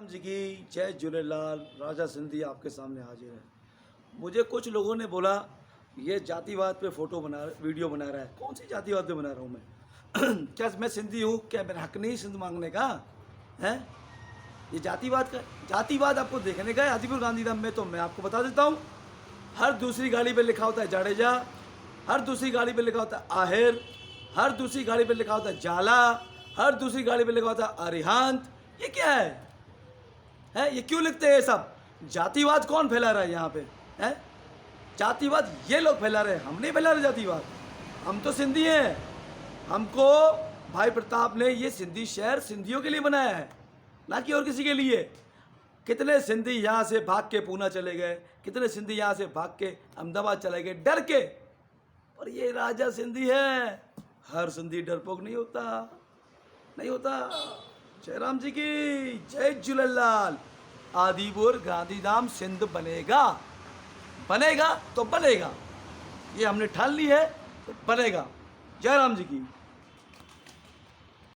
राम जी की जय झूलेलाल। राजा सिंधी आपके सामने हाजिर है। मुझे कुछ लोगों ने बोला ये जातिवाद पे वीडियो बना रहा है। कौन सी जातिवाद पे बना रहा हूँ मैं? क्या मैं सिंधी हूँ? क्या मेरा हक नहीं सिंध मांगने का है? ये जातिवाद आपको देखने का है आदिपुर गांधीधाम में, तो मैं आपको बता देता हूँ। हर दूसरी गाड़ी पे लिखा होता है जाडेजा, हर दूसरी गाड़ी पे लिखा होता है आहिर, हर दूसरी गाड़ी पे लिखा होता है जाला, हर दूसरी गाड़ी पे लिखा होता है अरिहंत। ये क्या है? ये क्यों लिखते हैं ये सब? जातिवाद कौन फैला रहा है यहाँ पे? है जातिवाद ये लोग फैला रहे हैं, हम नहीं फैला रहे जातिवाद। हम तो सिंधी हैं। हमको भाई प्रताप ने ये सिंधी शहर सिंधियों के लिए बनाया है, ना कि और किसी के लिए। कितने सिंधी यहाँ से भाग के पूना चले गए, कितने सिंधी यहाँ से भाग के अहमदाबाद चले गए डर के। पर ये राजा सिंधी है। हर सिंधी डरपोक नहीं होता, नहीं होता। जयराम जी की जय झूलेलाल। आदिपुर गांधीधाम सिंध बनेगा, बनेगा तो बनेगा। ये हमने ठान ली है, तो बनेगा। जयराम जी की।